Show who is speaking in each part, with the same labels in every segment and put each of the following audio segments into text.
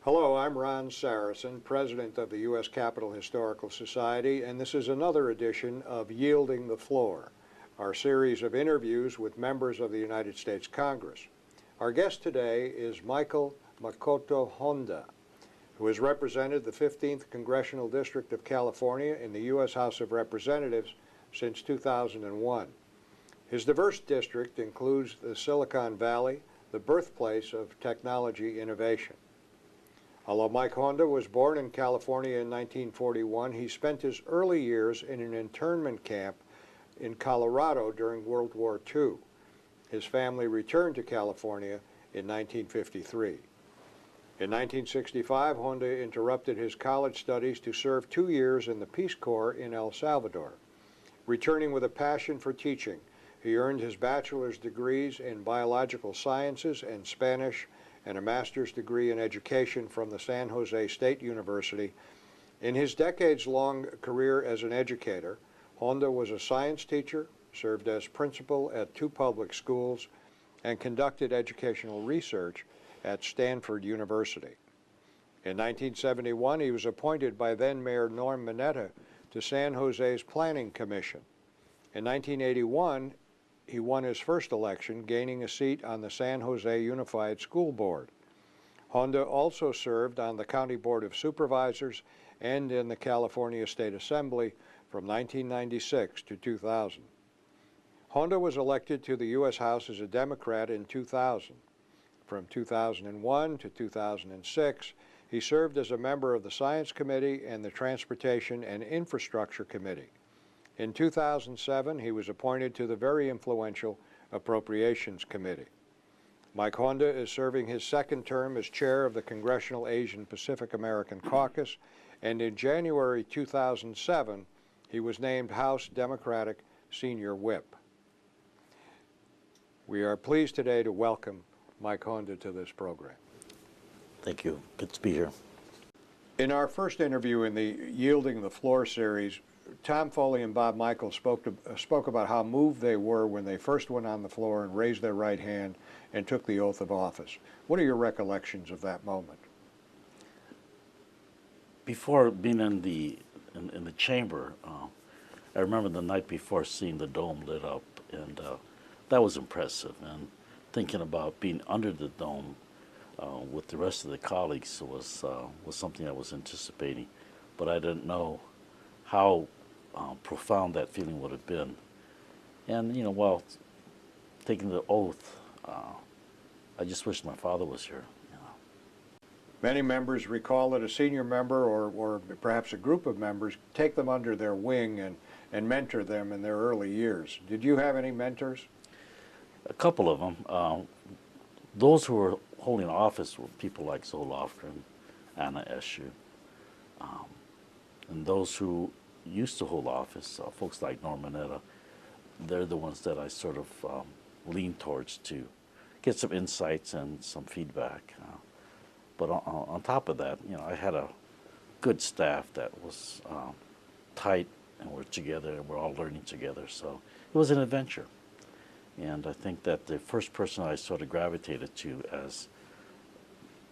Speaker 1: Hello, I'm Ron Saracen, President of the U.S. Capitol Historical Society, and this is another edition of Yielding the Floor, our series of interviews with members of the United States Congress. Our guest today is Michael Makoto Honda, who has represented the 15th Congressional District of California in the U.S. House of Representatives since 2001. His diverse district includes the Silicon Valley, the birthplace of technology innovation. Although Mike Honda was born in California in 1941, he spent his early years in an internment camp in Colorado during World War II. His family returned to California in 1953. In 1965, Honda interrupted his college studies to serve 2 years in the Peace Corps in El Salvador. Returning with a passion for teaching, he earned his bachelor's degrees in biological sciences and Spanish and a master's degree in education from the San Jose State University. In his decades-long career as an educator, Honda was a science teacher, served as principal at 2 public schools, and conducted educational research at Stanford University. In 1971, he was appointed by then-Mayor Norm Mineta to San Jose's Planning Commission. In 1981, he won his first election, gaining a seat on the San Jose Unified School Board. Honda also served on the County Board of Supervisors and in the California State Assembly from 1996 to 2000. Honda was elected to the U.S. House as a Democrat in 2000. From 2001 to 2006, he served as a member of the Science Committee and the Transportation and Infrastructure Committee. In 2007, he was appointed to the very influential Appropriations Committee. Mike Honda is serving his second term as chair of the Congressional Asian Pacific American Caucus, and in January 2007, he was named House Democratic Senior Whip. We are pleased today to welcome Mike Honda to this program.
Speaker 2: Thank you. Good to be here.
Speaker 1: In our first interview in the Yielding the Floor series, Tom Foley and Bob Michael spoke about how moved they were when they first went on the floor and raised their right hand and took the oath of office. What are your recollections of that moment?
Speaker 2: Before being in the chamber, I remember the night before seeing the dome lit up, and that was impressive. And thinking about being under the dome with the rest of the colleagues was something I was anticipating, but I didn't know how profound that feeling would have been. And, while taking the oath, I just wish my father was here.
Speaker 1: Many members recall that a senior member or perhaps a group of members take them under their wing and mentor them in their early years. Did you have any mentors?
Speaker 2: A couple of them. Those who were holding office were people like Zoe Lofgren, Anna Eshoo. And those who used to hold office, folks like Norm Mineta, they're the ones that I sort of lean towards to get some insights and some feedback. But on top of that, I had a good staff that was tight, and we're together, and we're all learning together. So it was an adventure. And I think that the first person I sort of gravitated to as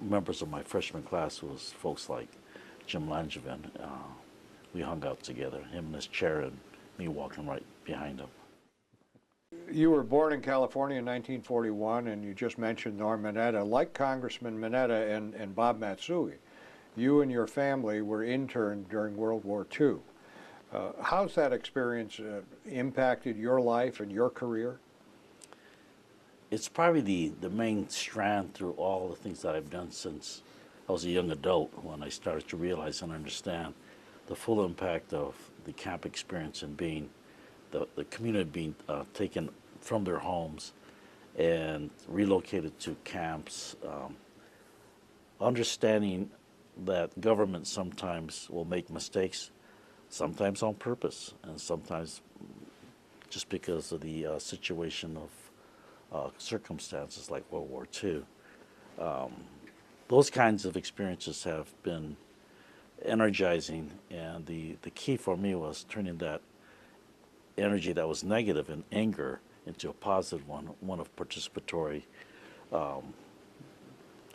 Speaker 2: members of my freshman class was folks like Jim Langevin. We hung out together, him in his chair and me walking right behind him.
Speaker 1: You were born in California in 1941, and you just mentioned Norm Mineta. Like Congressman Mineta and Bob Matsui, you and your family were interned during World War II. How's that experience impacted your life and your career?
Speaker 2: It's probably the main strand through all the things that I've done since I was a young adult, when I started to realize and understand the full impact of the camp experience and being the community being taken from their homes and relocated to camps, understanding that government sometimes will make mistakes, sometimes on purpose, and sometimes just because of the situation of circumstances like World War II. Those kinds of experiences have been energizing, and the key for me was turning that energy that was negative and anger into a positive one of participatory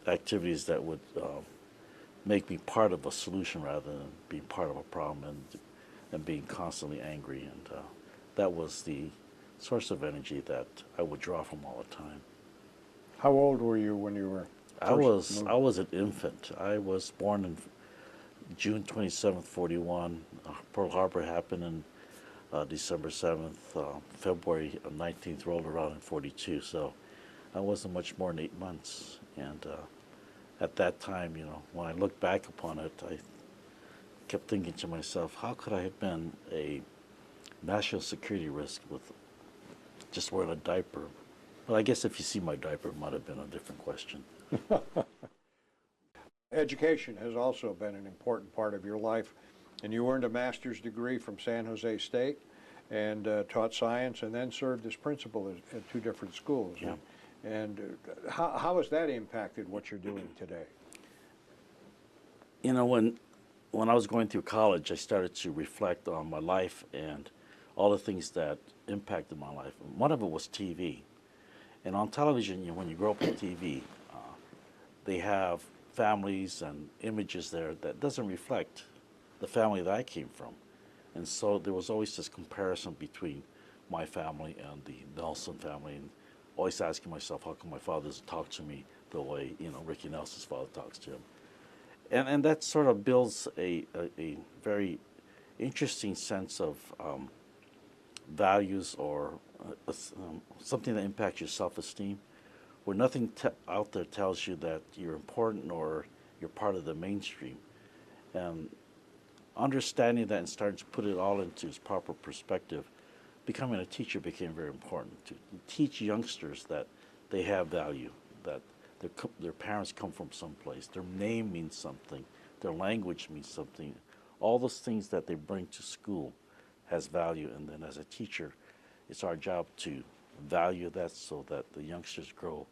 Speaker 2: activities that would make me part of a solution rather than being part of a problem and being constantly angry. And that was the source of energy that I would draw from all the time.
Speaker 1: How old were you when you were first moved?
Speaker 2: I was an infant. I was born in June 27th, 41. Pearl Harbor happened in December 7th. February 19th rolled around in 42. So I wasn't much more than 8 months. And at that time, you know, when I look back upon it, I kept thinking to myself, how could I have been a national security risk with just wearing a diaper? Well, I guess if you see my diaper, it might have been a different question.
Speaker 1: Education has also been an important part of your life, and you earned a master's degree from San Jose State and taught science and then served as principal at two different schools.
Speaker 2: Yeah.
Speaker 1: And how has that impacted what you're doing today?
Speaker 2: You know, when I was going through college, I started to reflect on my life and all the things that impacted my life. One of it was TV. And on television, you know, when you grow up with TV, they have families and images there that doesn't reflect the family that I came from. And so there was always this comparison between my family and the Nelson family, and always asking myself, how come my father doesn't talk to me the way, you know, Ricky Nelson's father talks to him? And that sort of builds a very interesting sense of values or something that impacts your self-esteem, where nothing out there tells you that you're important or you're part of the mainstream. And understanding that and starting to put it all into its proper perspective, becoming a teacher became very important, to teach youngsters that they have value, that their parents come from someplace, their name means something, their language means something. All those things that they bring to school has value, and then as a teacher, it's our job to value that so that the youngsters grow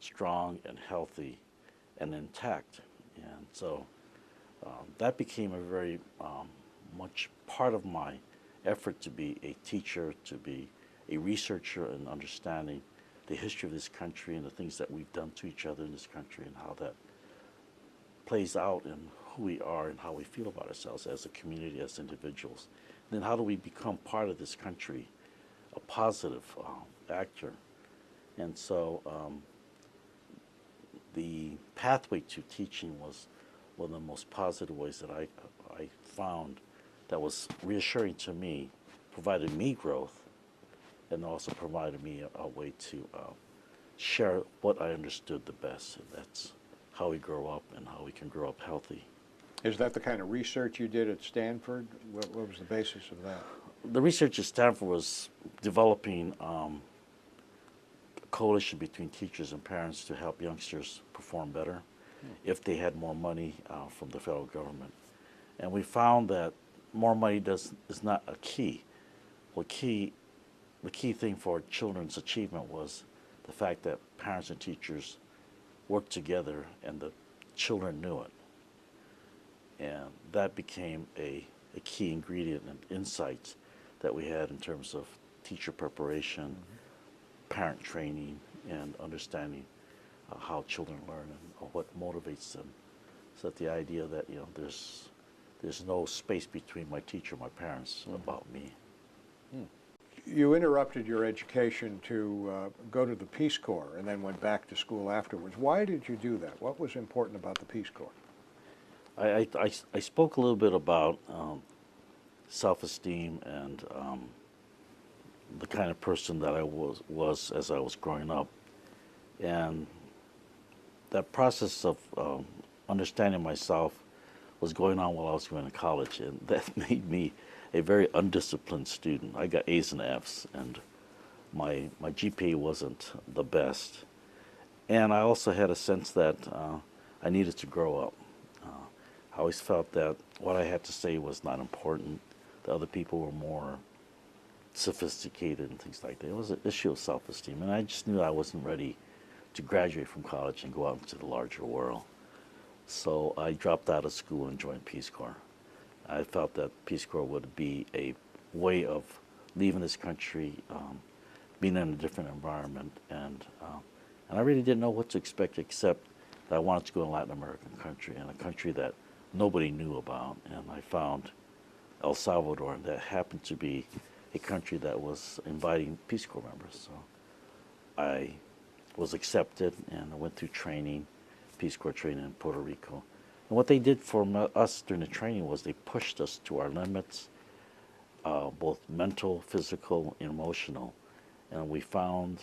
Speaker 2: strong and healthy and intact. And so that became a very much part of my effort to be a teacher, to be a researcher and understanding the history of this country and the things that we've done to each other in this country and how that plays out in who we are and how we feel about ourselves as a community, as individuals. And then how do we become part of this country, a positive actor? And so the pathway to teaching was one of the most positive ways that I found that was reassuring to me, provided me growth, and also provided me a way to share what I understood the best. And that's how we grow up and how we can grow up healthy.
Speaker 1: Is that the kind of research you did at Stanford? What was the basis of that?
Speaker 2: The research at Stanford was developing a coalition between teachers and parents to help youngsters perform better if they had more money from the federal government. And we found that more money is not a key. The key thing for children's achievement was the fact that parents and teachers worked together and the children knew it. And that became a key ingredient and insights that we had in terms of teacher preparation, parent training, and understanding how children learn and what motivates them. So that the idea that, you know, there's no space between my teacher and my parents about me.
Speaker 1: You interrupted your education to go to the Peace Corps and then went back to school afterwards. Why did you do that? What was important about the Peace Corps?
Speaker 2: I spoke a little bit about self-esteem and the kind of person that I was as I was growing up. And that process of understanding myself was going on while I was going to college, and that made me a very undisciplined student. I got A's and F's, and my GPA wasn't the best. And I also had a sense that I needed to grow up. I always felt that what I had to say was not important. The other people were more sophisticated and things like that. It was an issue of self-esteem, and I just knew I wasn't ready to graduate from college and go out into the larger world. So I dropped out of school and joined Peace Corps. I felt that Peace Corps would be a way of leaving this country, being in a different environment, and I really didn't know what to expect except that I wanted to go to a Latin American country, and a country that nobody knew about. And I found El Salvador, and that happened to be a country that was inviting Peace Corps members. So I was accepted, and I went through training, Peace Corps training in Puerto Rico. And what they did for us during the training was they pushed us to our limits, both mental, physical, and emotional. And we found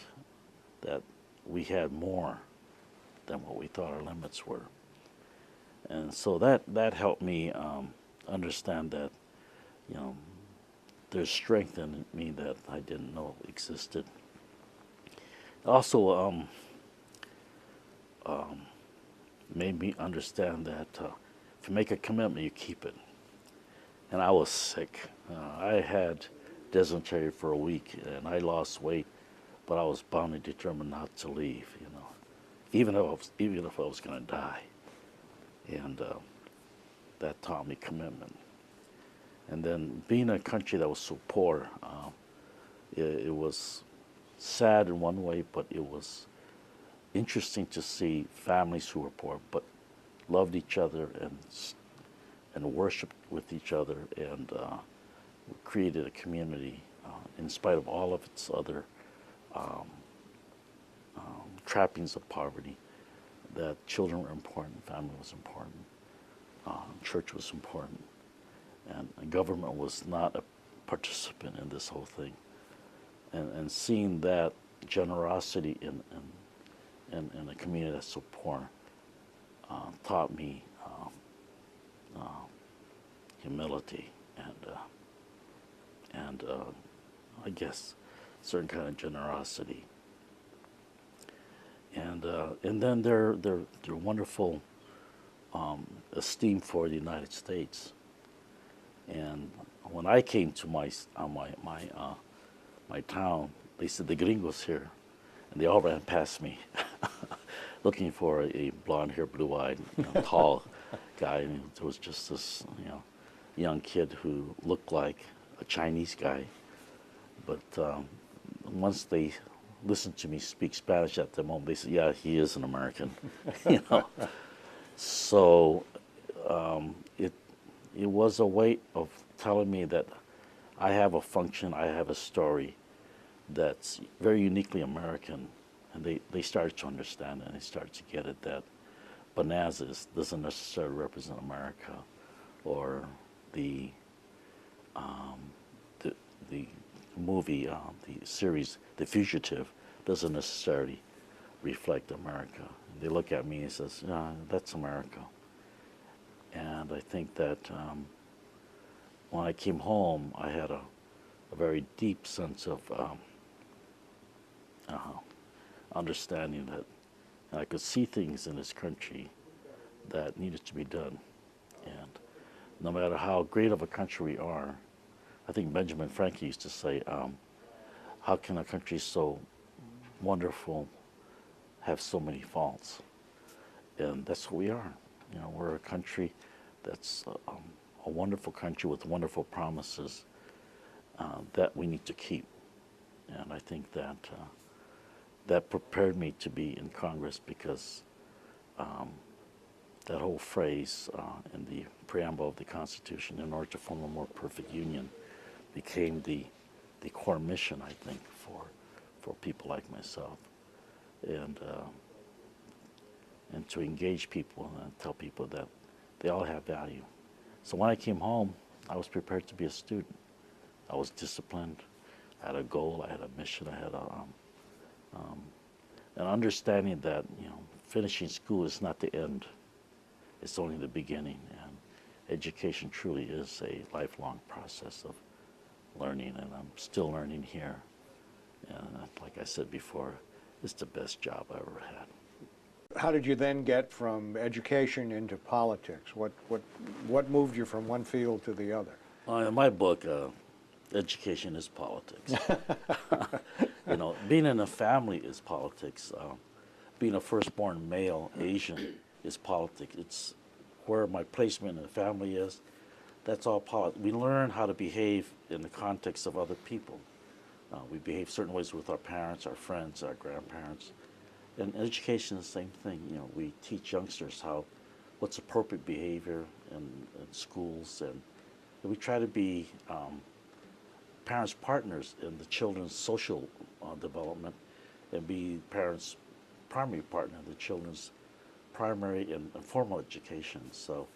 Speaker 2: that we had more than what we thought our limits were. And so that helped me understand that, you know, there's strength in me that I didn't know existed. Also, made me understand that if you make a commitment, you keep it. And I was sick. I had dysentery for a week, and I lost weight, but I was bound and determined not to leave. You know, even if I was going to die. And that taught me commitment. And then being in a country that was so poor, it was sad in one way, but it was interesting to see families who were poor but loved each other and worshiped with each other, and created a community in spite of all of its other trappings of poverty. That children were important, family was important, church was important, and government was not a participant in this whole thing. And seeing that generosity in a community that's so poor taught me humility and I guess certain kind of generosity. And then their wonderful esteem for the United States. And when I came to my town, they said the gringos here, and they all ran past me, looking for a blonde-haired, blue-eyed, tall guy. And there was just this, young kid who looked like a Chinese guy. But once they listened to me speak Spanish at the moment, they said, "Yeah, he is an American," So it was a way of telling me that I have a function, I have a story that's very uniquely American, and they started to understand it, and they started to get it that Bonanza doesn't necessarily represent America, or the movie, the series, The Fugitive, doesn't necessarily reflect America. And they look at me and says, "That's America." And I think that when I came home, I had a very deep sense of understanding that I could see things in this country that needed to be done. And no matter how great of a country we are, I think Benjamin Franklin used to say, how can a country so wonderful have so many faults? And that's what we are. We're a country that's a wonderful country with wonderful promises that we need to keep. And I think that that prepared me to be in Congress, because that whole phrase in the preamble of the Constitution, in order to form a more perfect union, became the core mission, I think, for people like myself. And to engage people and tell people that they all have value. So when I came home, I was prepared to be a student. I was disciplined. I had a goal. I had a mission. I had an understanding that finishing school is not the end. It's only the beginning. And education truly is a lifelong process of learning, and I'm still learning here. And like I said before, it's the best job I ever had.
Speaker 1: How did you then get from education into politics? What moved you from one field to the other?
Speaker 2: In my book, education is politics. Being in a family is politics. Being a firstborn male Asian is politics. It's where my placement in the family is. That's all politics. We learn how to behave in the context of other people. We behave certain ways with our parents, our friends, our grandparents. And education is the same thing. You know, we teach youngsters what's appropriate behavior in schools, and we try to be parents' partners in the children's social development, and be parents' primary partner in the children's primary and formal education. So,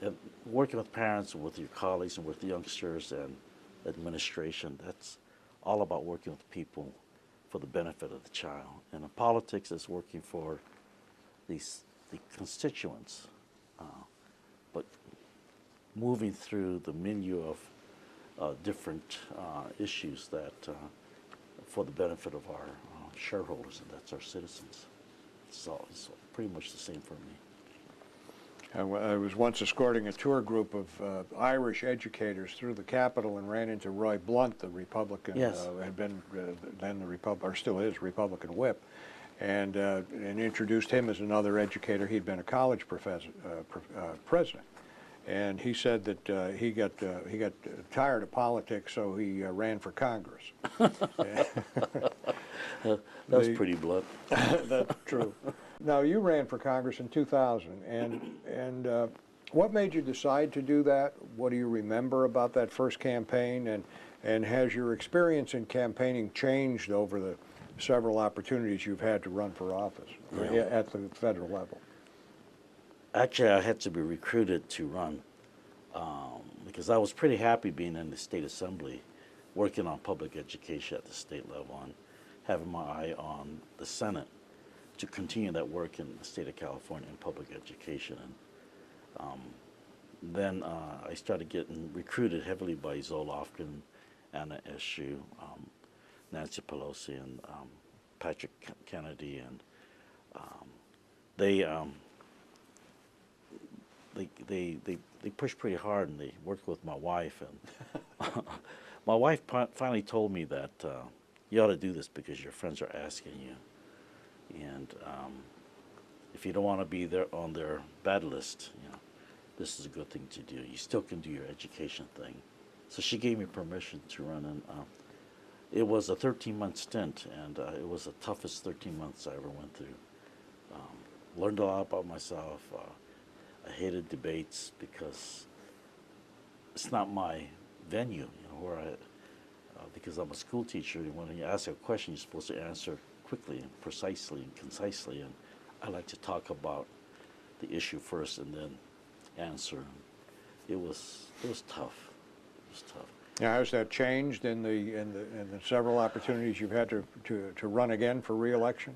Speaker 2: and working with parents, with your colleagues, and with the youngsters and administration, that's all about working with people for the benefit of the child. And in politics, is working for the constituents, but moving through the menu of different issues that for the benefit of our shareholders, and that's our citizens. So it's pretty much the same for me.
Speaker 1: I was once escorting a tour group of Irish educators through the Capitol and ran into Roy Blunt, the Republican,
Speaker 2: Yes.
Speaker 1: had been then the Republican, or still is, Republican whip, and introduced him as another educator. He'd been a college professor, president, and he said that he got tired of politics, so he ran for Congress.
Speaker 2: That was pretty blunt.
Speaker 1: That's true. Now, you ran for Congress in 2000, and what made you decide to do that? What do you remember about that first campaign, and has your experience in campaigning changed over the several opportunities you've had to run for office at the federal level?
Speaker 2: Actually, I had to be recruited to run because I was pretty happy being in the state assembly, working on public education at the state level, and having my eye on the Senate to continue that work in the state of California in public education. And then I started getting recruited heavily by Zolofkin, Anna Eshoo, Nancy Pelosi, and Patrick Kennedy, and they pushed pretty hard, and they worked with my wife. And my wife finally told me that you ought to do this because your friends are asking you. And if you don't want to be there on their bad list, you know, this is a good thing to do. You still can do your education thing. So she gave me permission to run, and it was a 13-month stint, and it was the toughest 13 months I ever went through. Learned a lot about myself. I hated debates because it's not my venue, you know, because I'm a school teacher. When you ask a question, you're supposed to answer quickly and precisely and concisely, and I like to talk about the issue first and then answer. It was tough. It was tough.
Speaker 1: Now, has that changed in the several opportunities you've had to run again for re-election?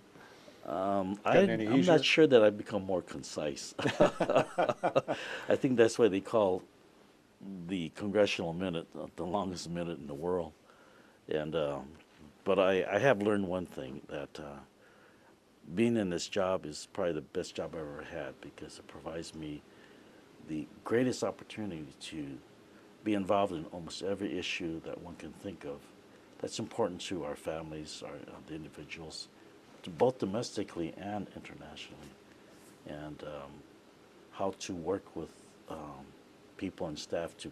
Speaker 2: I'm
Speaker 1: easier?
Speaker 2: not sure that I've become more concise. I think that's why they call the congressional minute the longest minute in the world. And but I have learned one thing, that being in this job is probably the best job I've ever had, because it provides me the greatest opportunity to be involved in almost every issue that one can think of that's important to our families, the individuals, both domestically and internationally, and how to work with people and staff to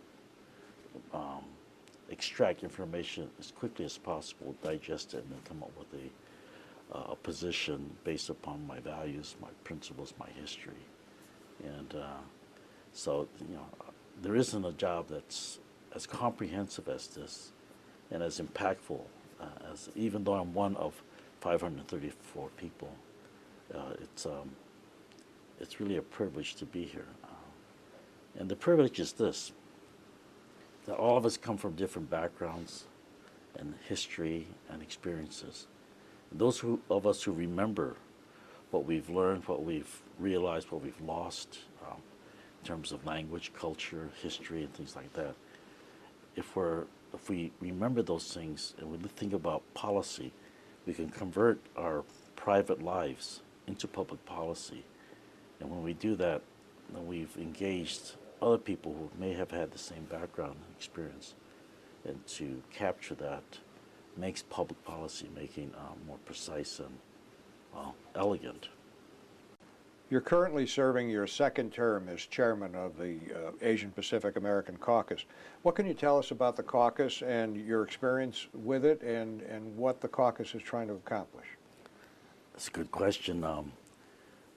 Speaker 2: extract information as quickly as possible, digest it, and then come up with a position based upon my values, my principles, my history. And so, you know, there isn't a job that's as comprehensive as this and as impactful as, even though I'm one of 534 people, it's really a privilege to be here. And the privilege is this, that all of us come from different backgrounds and history and experiences. And those of us who remember what we've learned, what we've realized, what we've lost in terms of language, culture, history, and things like that, if we remember those things and we think about policy, we can convert our private lives into public policy. And when we do that, then we've engaged other people who may have had the same background and experience. And to capture that makes public policy making more precise and, well, elegant.
Speaker 1: You're currently serving your second term as chairman of the Asian Pacific American Caucus. What can you tell us about the caucus and your experience with it, and what the caucus is trying to accomplish?
Speaker 2: That's a good question.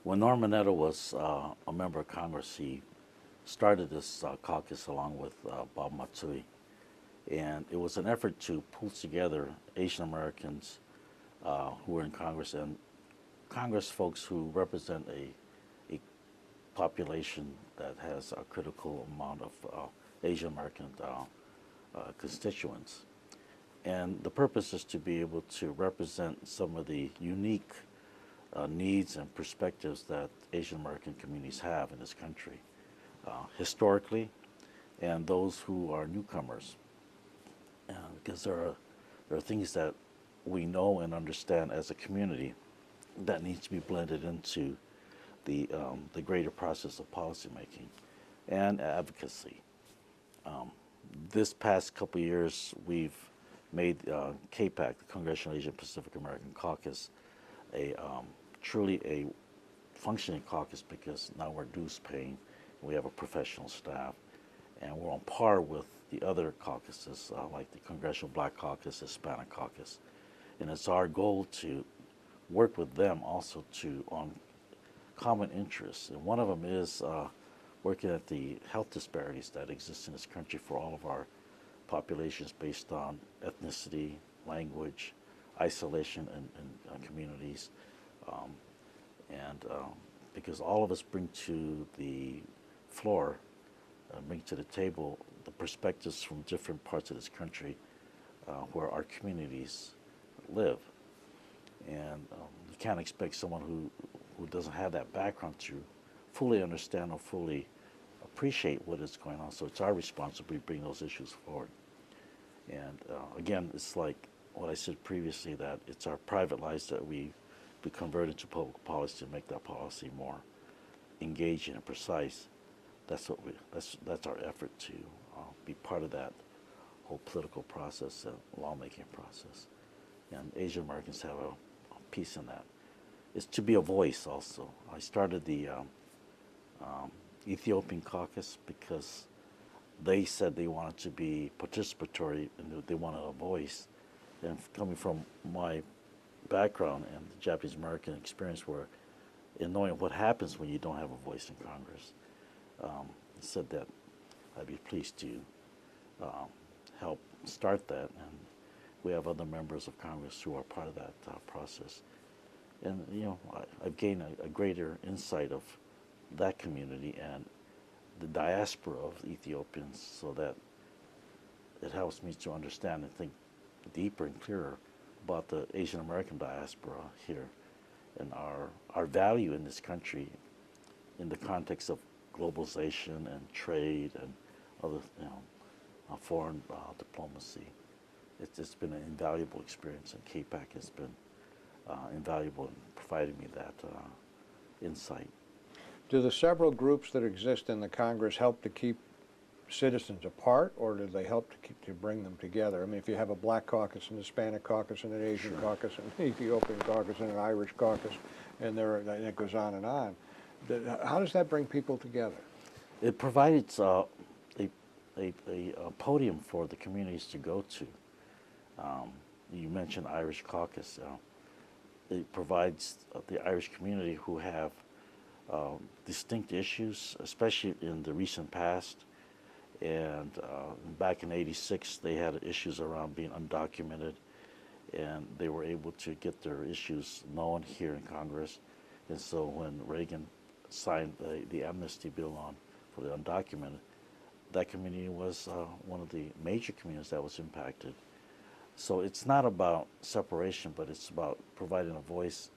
Speaker 2: When Norm Mineta was a member of Congress, he started this caucus along with Bob Matsui. And it was an effort to pull together Asian Americans who were in Congress and Congress folks who represent a population that has a critical amount of Asian American constituents. And the purpose is to be able to represent some of the unique needs and perspectives that Asian American communities have in this country, historically, and those who are newcomers. Because there are things that we know and understand as a community that needs to be blended into the greater process of policymaking and advocacy. This past couple of years, we've made CAPAC, the Congressional Asian Pacific American Caucus, a truly a functioning caucus because now we're dues paying, we have a professional staff, and we're on par with the other caucuses like the Congressional Black Caucus, Hispanic Caucus, and it's our goal to work with them also on common interests, and one of them is working at the health disparities that exist in this country for all of our populations based on ethnicity, language, isolation, and communities. Because all of us bring to the floor, bring to the table the perspectives from different parts of this country where our communities live. And you can't expect someone who doesn't have that background to fully understand or fully appreciate what is going on. So it's our responsibility to bring those issues forward. And again, it's like what I said previously, that it's our private lives that we convert into public policy to make that policy more engaging and precise. That's our effort to be part of that whole political process and lawmaking process. And Asian Americans have a piece in that. It's to be a voice also. I started the Ethiopian caucus because they said they wanted to be participatory and they wanted a voice. And coming from my background and the Japanese American experience, where in knowing what happens when you don't have a voice in Congress, said that I'd be pleased to help start that, and we have other members of Congress who are part of that process. And I've gained a greater insight of that community and the diaspora of Ethiopians, so that it helps me to understand and think deeper and clearer about the Asian American diaspora here and our value in this country in the context of globalization and trade and other foreign diplomacy. It's been an invaluable experience, and CAPAC has been invaluable in providing me that insight.
Speaker 1: Do the several groups that exist in the Congress help to keep citizens apart, or do they help to bring them together? I mean, if you have a Black caucus, an Hispanic caucus, and an Asian caucus, an Ethiopian caucus, and an Irish caucus, and it goes on and on, how does that bring people together?
Speaker 2: It provides a podium for the communities to go to. You mentioned Irish caucus. It provides the Irish community who have distinct issues, especially in the recent past. And back in '86, they had issues around being undocumented, and they were able to get their issues known here in Congress. And so when Reagan signed the amnesty bill for the undocumented, that community was one of the major communities that was impacted. So it's not about separation, but it's about providing a voice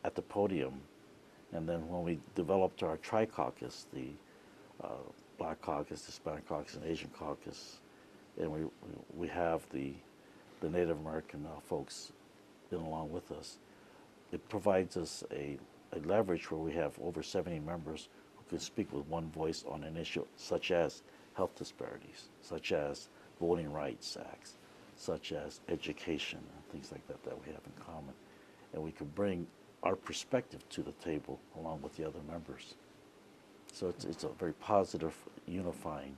Speaker 2: at the podium. And then when we developed our tri-caucus, the Black caucus, Hispanic caucus, and Asian caucus, and we have the Native American folks in along with us, it provides us a leverage where we have over 70 members who can speak with one voice on an issue such as health disparities, such as voting rights acts, such as education and things like that we have in common. And we can bring our perspective to the table along with the other members. So it's a very positive, unifying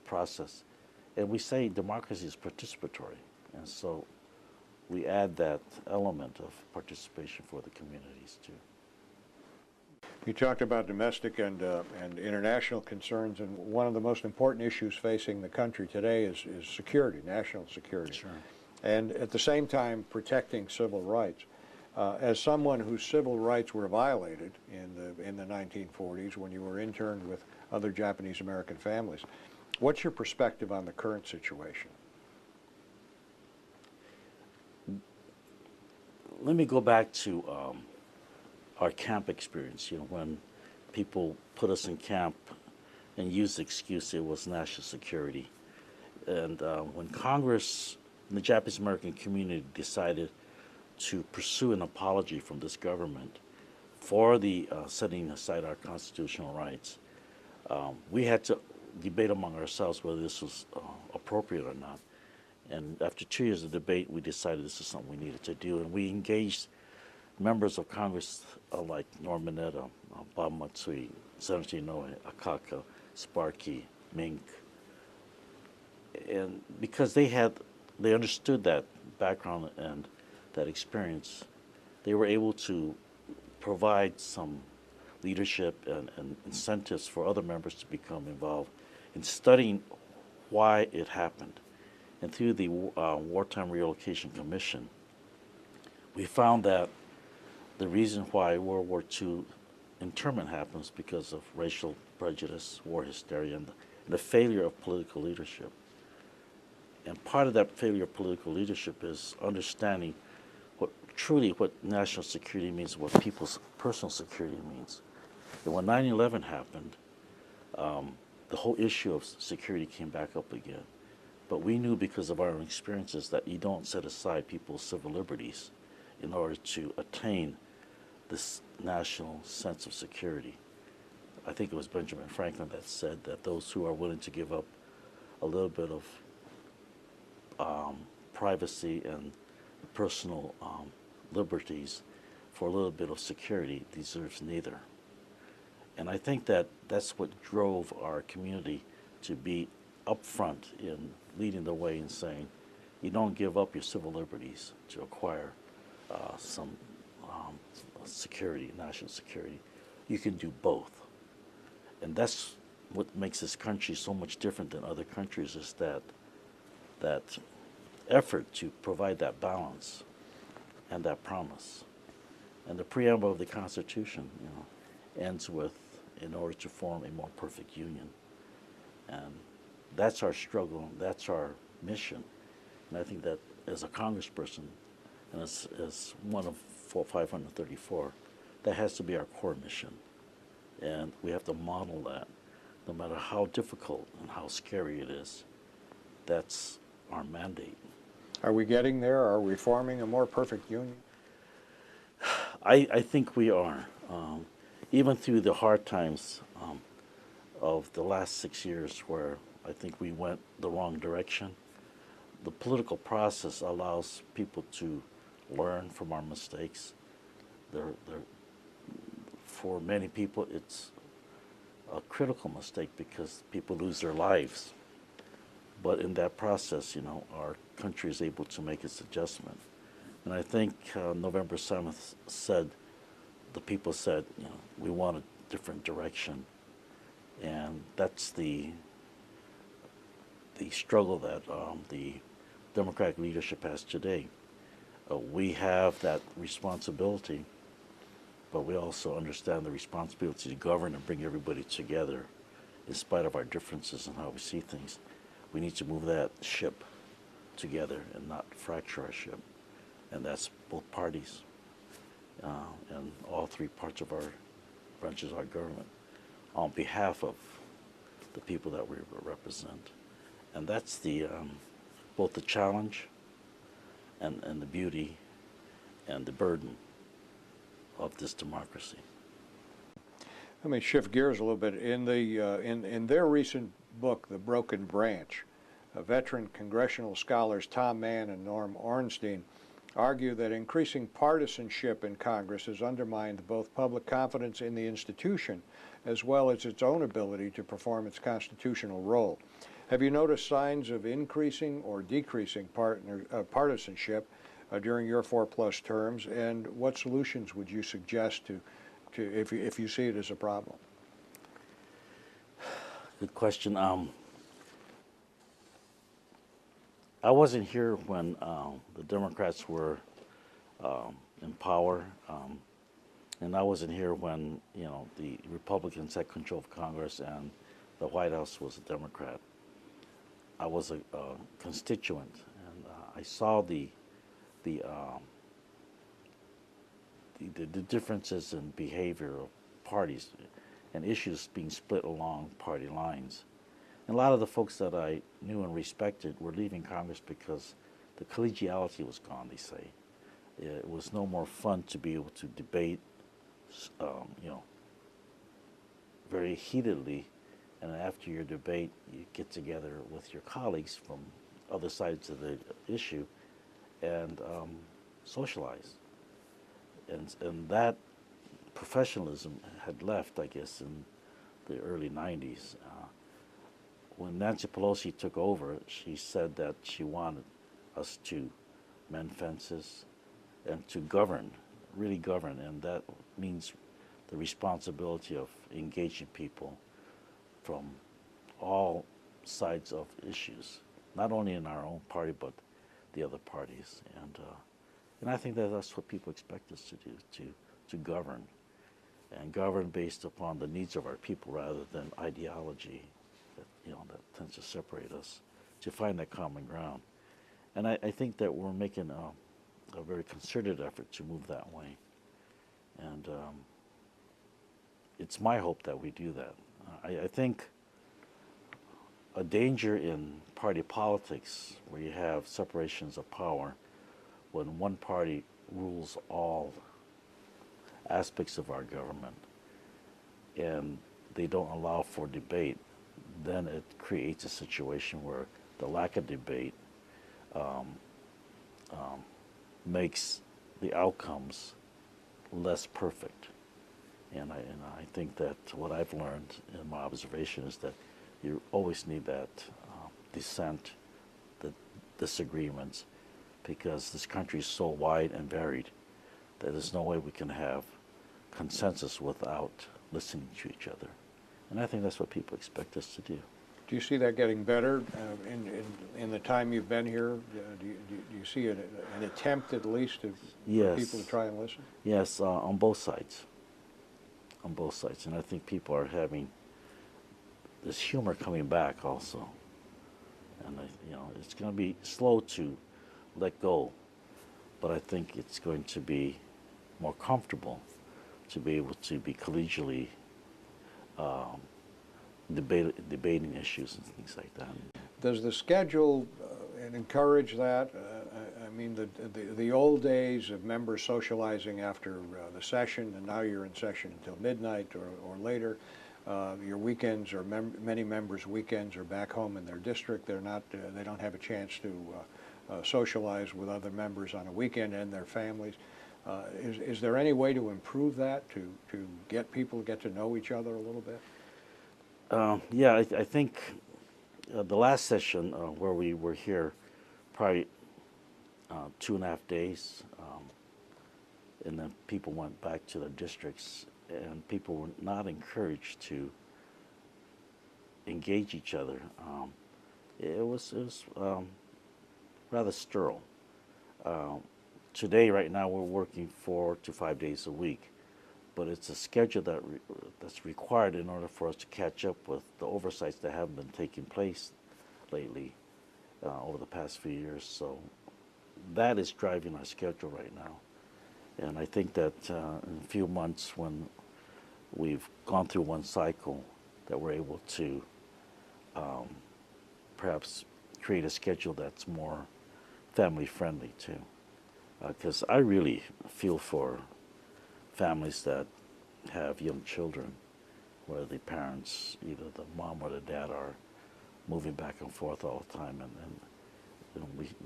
Speaker 2: process. And we say democracy is participatory. And so we add that element of participation for the communities too.
Speaker 1: You talked about domestic and international concerns, and one of the most important issues facing the country today is security, national security.
Speaker 2: Sure.
Speaker 1: And at the same time, protecting civil rights. As someone whose civil rights were violated in the 1940s when you were interned with other Japanese American families, what's your perspective on the current situation?
Speaker 2: Let me go back to our camp experience. You know, when people put us in camp and used the excuse it was national security, and when Congress and the Japanese American community decided to pursue an apology from this government for the setting aside our constitutional rights, we had to debate among ourselves whether this was appropriate or not. And after 2 years of debate, we decided this is something we needed to do, and we engaged members of Congress like Norm Mineta, Bob Matsui, Senator Inoue, Akaka, Sparky, Mink, and because they understood that background and that experience, they were able to provide some leadership and incentives for other members to become involved in studying why it happened. And through the Wartime Relocation Commission, we found that the reason why World War II internment happens because of racial prejudice, war hysteria, and the failure of political leadership. And part of that failure of political leadership is understanding what national security means, what people's personal security means. And when 9/11 happened, the whole issue of security came back up again. But we knew because of our own experiences that you don't set aside people's civil liberties in order to attain this national sense of security. I think it was Benjamin Franklin that said that those who are willing to give up a little bit of privacy and personal liberties for a little bit of security deserves neither. And I think that that's what drove our community to be upfront in leading the way in saying, you don't give up your civil liberties to acquire some security, national security. You can do both. And that's what makes this country so much different than other countries, is that effort to provide that balance and that promise. And the preamble of the Constitution, ends with, in order to form a more perfect union. And that's our struggle, that's our mission. And I think that as a congressperson, and as one of 534, that has to be our core mission. And we have to model that, no matter how difficult and how scary it is. That's our mandate.
Speaker 1: Are we getting there? Are we forming a more perfect union?
Speaker 2: I think we are. Even through the hard times of the last 6 years, where I think we went the wrong direction, the political process allows people to learn from our mistakes. For many people, it's a critical mistake because people lose their lives. But in that process, our country is able to make its adjustment. And I think November 7th the people said, we want a different direction. And that's the struggle that the Democratic leadership has today. We have that responsibility, but we also understand the responsibility to govern and bring everybody together in spite of our differences in how we see things. We need to move that ship together and not fracture our ship. And that's both parties and all three parts of our branches of our government on behalf of the people that we represent. And that's both the challenge and the beauty and the burden of this democracy.
Speaker 1: Let me shift gears a little bit. In their recent book, The Broken Branch, veteran congressional scholars Tom Mann and Norm Ornstein argue that increasing partisanship in Congress has undermined both public confidence in the institution as well as its own ability to perform its constitutional role. Have you noticed signs of increasing or decreasing partisanship during your 4+ terms, and what solutions would you suggest if you see it as a problem?
Speaker 2: Good question. I wasn't here when the Democrats were in power, and I wasn't here when the Republicans had control of Congress and the White House was a Democrat. I was a constituent, and I saw the differences in behavior of parties and issues being split along party lines. And a lot of the folks that I knew and respected were leaving Congress because the collegiality was gone, they say. It was no more fun to be able to debate, very heatedly, and after your debate, you get together with your colleagues from other sides of the issue and socialize. And that professionalism had left, I guess, in the early 90s. When Nancy Pelosi took over, she said that she wanted us to mend fences and to govern, really govern, and that means the responsibility of engaging people from all sides of issues, not only in our own party, but the other parties. And I think that that's what people expect us to do, to govern, and govern based upon the needs of our people rather than ideology that tends to separate us, to find that common ground. And I think that we're making a very concerted effort to move that way. And it's my hope that we do that. I think a danger in party politics where you have separations of power, when one party rules all aspects of our government and they don't allow for debate, then it creates a situation where the lack of debate makes the outcomes less perfect. And I think that what I've learned in my observation is that you always need that dissent, the disagreements, because this country is so wide and varied that there's no way we can have consensus without listening to each other. And I think that's what people expect us to do.
Speaker 1: Do you see that getting better in the time you've been here? Do you see an attempt at least for people to try and listen?
Speaker 2: Yes, on both sides. On both sides. And I think people are having this humor coming back also. And it's going to be slow to let go, but I think it's going to be more comfortable to be able to be collegially debating issues and things like that.
Speaker 1: Does the schedule encourage that? I mean, the old days of members socializing after the session, and now you're in session until midnight or later. Your weekends, or many members' weekends, are back home in their district. They don't have a chance to socialize with other members on a weekend and their families. Is there any way to improve that, to get people to get to know each other a little bit?
Speaker 2: Yeah, I think the last session where we were here, probably 2.5 days, and then people went back to their districts, and people were not encouraged to engage each other. It was rather sterile. Today, right now, we're working 4 to 5 days a week, but it's a schedule that's required in order for us to catch up with the oversights that haven't been taking place lately over the past few years. So that is driving our schedule right now. And I think that in a few months, when we've gone through one cycle, that we're able to perhaps create a schedule that's more family friendly too. Because I really feel for families that have young children where the parents, either the mom or the dad, are moving back and forth all the time, and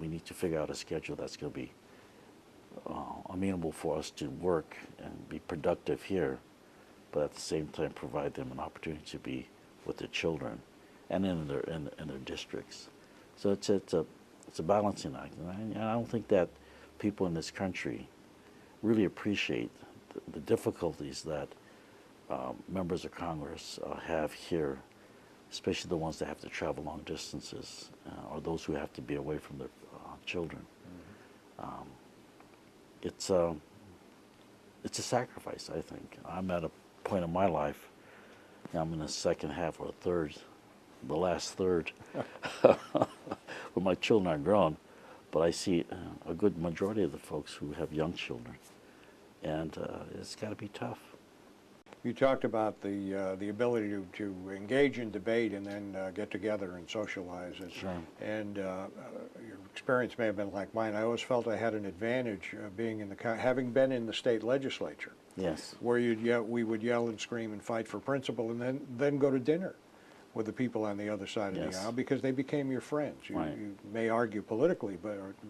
Speaker 2: we need to figure out a schedule that's going to be amenable for us to work and be productive here, but at the same time provide them an opportunity to be with their children and in their districts. So it's a balancing act, and I don't think that people in this country really appreciate the difficulties that members of Congress have here, especially the ones that have to travel long distances or those who have to be away from their children. It's a sacrifice, I think. I'm at a point in my life, I'm in the second half or third, the last third, where my children are grown, but I see a good majority of the folks who have young children, and it's got to be tough.
Speaker 1: You talked about the ability to engage in debate and then get together and socialize.
Speaker 2: Sure.
Speaker 1: And your experience may have been like mine. I always felt I had an advantage being in having been in the state legislature.
Speaker 2: Yes.
Speaker 1: Where we would yell and scream and fight for principle, and then go to dinner with the people on the other side of
Speaker 2: Yes.
Speaker 1: the aisle, because they became your friends.
Speaker 2: Right.
Speaker 1: You may argue politically,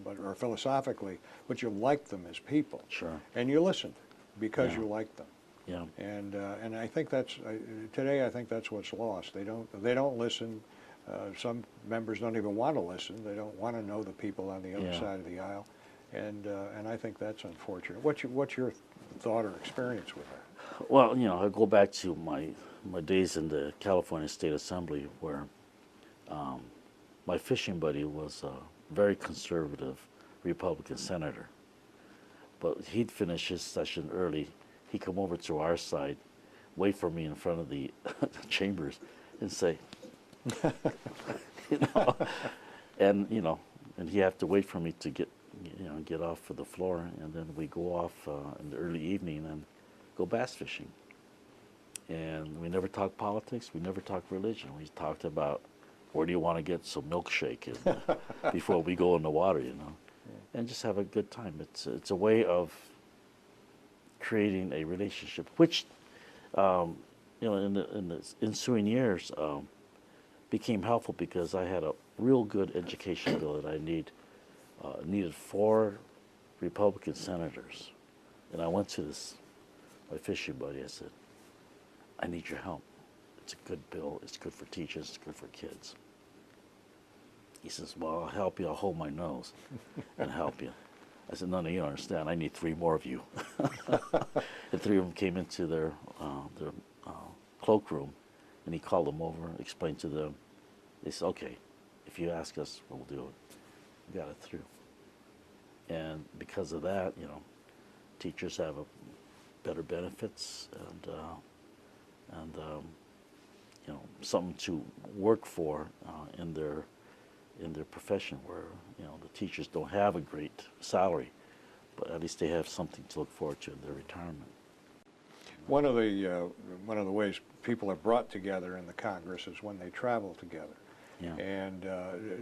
Speaker 1: or philosophically, but you liked them as people.
Speaker 2: Sure.
Speaker 1: And you listened because
Speaker 2: Yeah.
Speaker 1: you liked them.
Speaker 2: Yeah.
Speaker 1: And I think that's today. I think that's what's lost. They don't listen. Some members don't even want to listen. They don't want to know the people on the other
Speaker 2: Yeah.
Speaker 1: side of the aisle, and I think that's unfortunate. What's your thought or experience with that?
Speaker 2: Well, I go back to my days in the California State Assembly, where my fishing buddy was a very conservative Republican senator, but he'd finish his session early. He'd come over to our side, wait for me in front of the chambers, and say, and he'd have to wait for me to get off for the floor, and then we go off in the early evening and go bass fishing. And we never talked politics. We never talked religion. We talked about where do you want to get some milkshake before we go in the water, and just have a good time. It's a way of creating a relationship, which, in the ensuing years, became helpful because I had a real good education bill that I needed 4 Republican senators, and I went to my fishing buddy. I said, I need your help. It's a good bill. It's good for teachers. It's good for kids. He says, well, I'll help you. I'll hold my nose and help you. I said, no, you don't understand. I need 3 more of you. And 3 of them came into their cloakroom, and he called them over, explained to them. They said, okay, if you ask us, we'll do it. We got it through. And because of that, teachers have better benefits and something to work for in their profession, where the teachers don't have a great salary, but at least they have something to look forward to in their retirement.
Speaker 1: One of the ways people are brought together in the Congress is when they travel together.
Speaker 2: Yeah.
Speaker 1: And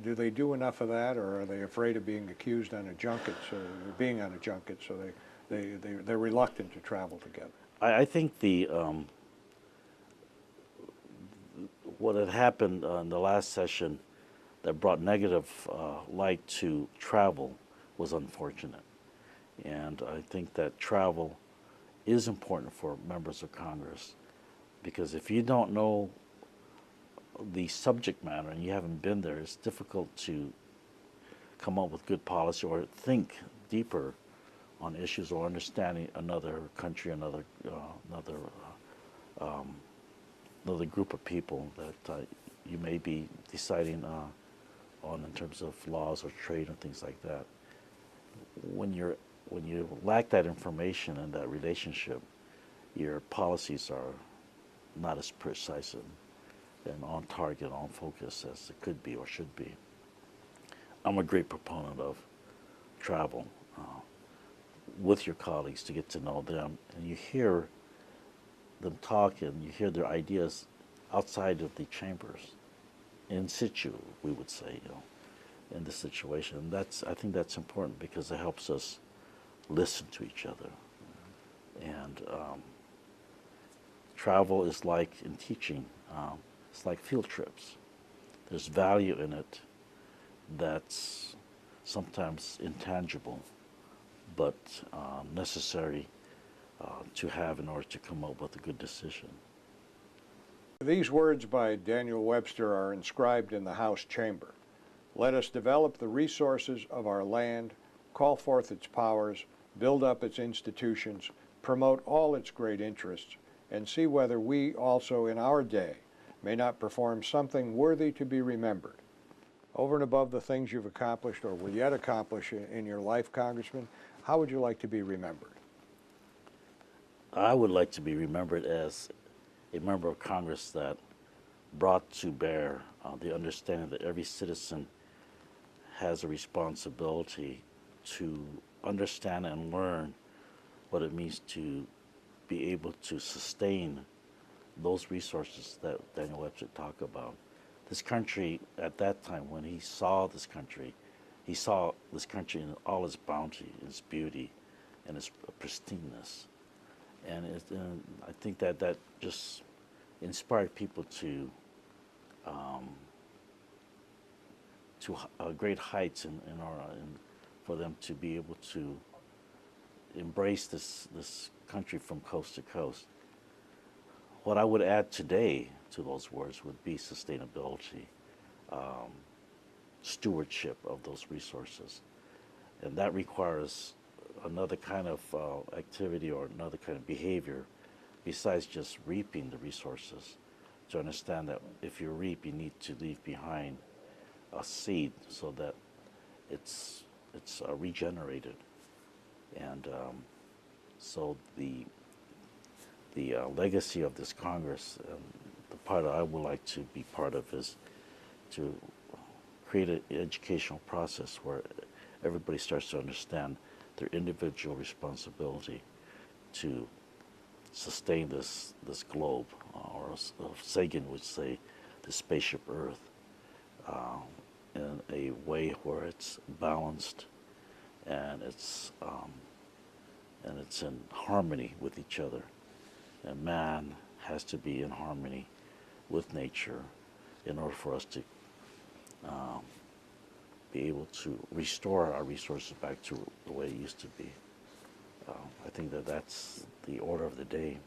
Speaker 1: do they do enough of that, or are they afraid of being accused on a junket, so being on a junket, so they're reluctant to travel together?
Speaker 2: I think what had happened in the last session that brought negative light to travel was unfortunate. And I think that travel is important for members of Congress, because if you don't know the subject matter and you haven't been there, it's difficult to come up with good policy or think deeper on issues or understanding another country, another group of people that you may be deciding on in terms of laws or trade and things like that. When you lack that information and that relationship, your policies are not as precise and on target, on focus as it could be or should be. I'm a great proponent of travel with your colleagues to get to know them, and you hear them talk and you hear their ideas outside of the chambers, in situ, we would say, in this situation. And I think that's important because it helps us listen to each other. And travel is like in teaching, it's like field trips. There's value in it that's sometimes intangible, but necessary to have in order to come up with a good decision.
Speaker 1: These words by Daniel Webster are inscribed in the House chamber. Let us develop the resources of our land call forth its powers, build up its institutions, promote all its great interests, and see whether we also in our day may not perform something worthy to be remembered. Over and above the things you've accomplished or will yet accomplish in your life, Congressman, how would you like to be remembered?
Speaker 2: I would like to be remembered as a member of Congress that brought to bear the understanding that every citizen has a responsibility to understand and learn what it means to be able to sustain those resources that Daniel Webster talked about. This country, at that time, when he saw this country in all its bounty, its beauty, and its pristineness. And I think that just inspired people to great heights for them to be able to embrace this country from coast to coast. What I would add today to those words would be sustainability, stewardship of those resources. And that requires another kind of activity or another kind of behavior besides just reaping the resources. To understand that if you reap, you need to leave behind a seed so that it's regenerated. And so the legacy of this Congress, the part I would like to be part of, is to create an educational process where everybody starts to understand their individual responsibility to sustain this globe, or as Sagan would say, the spaceship Earth, in a way where it's balanced and it's in harmony with each other. And man has to be in harmony with nature in order for us to be able to restore our resources back to the way it used to be. I think that's the order of the day.